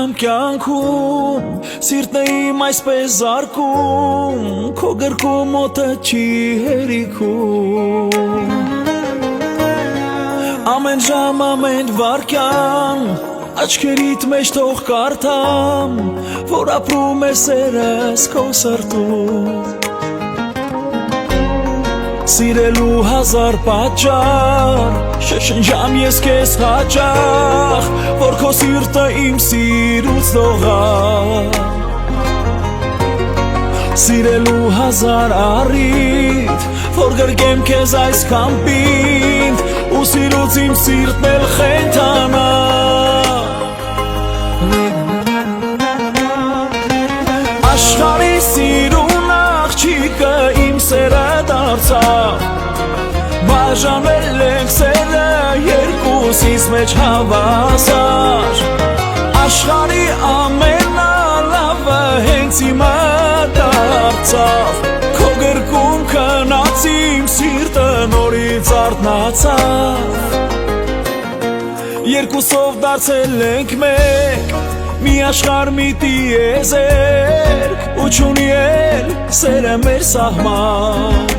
եմ կյանքում, սիրտն է իմ այսպես զարկում, քո գրկում մոտը չի հերիքում։ Ամեն ժամ, ամեն վարքյան, աչքերիդ մեջ թող կարդամ, որ ապրում է սերս քո սրտում։ Սիրելու հազար պատճառ, շշնջամ ես քեզ հաճախ, որ քո սիրտը իմ սիրուց դողա։ Սիրելու հազար առիթ, որ գրկեմ քեզ այսքան պինդ, ու սիրուց իմ սիրտն էլ խենթանա։ Աշխարհի սիրուն աղջիկը իմ սերը դարձավ, բաժանել ենք սերը երկուսիս մեջ հավասար։ Աշխարհի ամենալավը հենց իմը դարձավ, քո գրկում քնած իմ սիրտը նորից արթնացավ։ Երկուսով դարձել ենք մեկ, մի աշխարհ մի տիեզերք, ու չունի էլ սերը մեր սահման։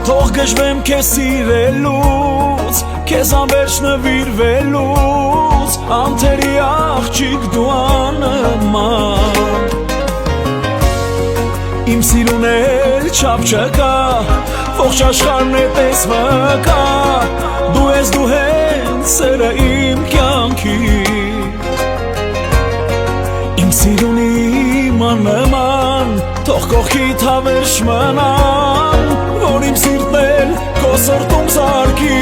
Թող գժվեմ քեզ սիրելուց, քեզ անվերջ նվիրվելուց, անթերի աղջիկ դու աննման։ Իմ սիրուն էլ չափ չկա, ողջ աշխարհն է պես մկա, դու ես դու հենց սերը իմ կյանքի։ Իմ սիրուն իմ աննման, թող կողքիդ հավերժ մնան, որ իմ սիրտն էլ քո սրտում զարկի։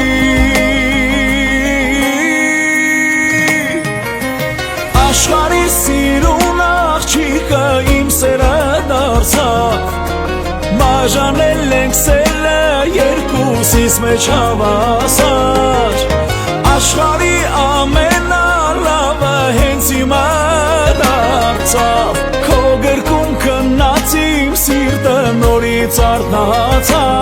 Աշխարհի սիրուն աղջիկը իմ սերը դարձավ, բաժանել ենք սերը երկուսիս մեջ հավասար։ Աշխարհի ամենալավը հենց իմը դարձավ, քո գրկում քնած իմ սիրտը նորից արթնացավ։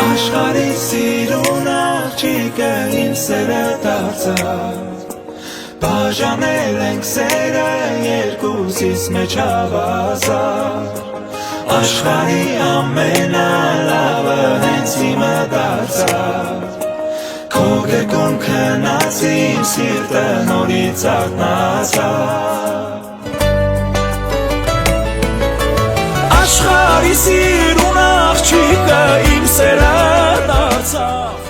Աշխարհի սիրուն աղջիկը իմ սերը դարձավ, բաժանել ենք սերը երկուսիս մեջ հավասար։ Աշխարհի ամենալավը հենց իմը դարձավ, քո գրկում քնած իմ սիրտը նորից արթնացավ։ Աշխարհի սիրուն աղջիկը իմ սերը դարձավ,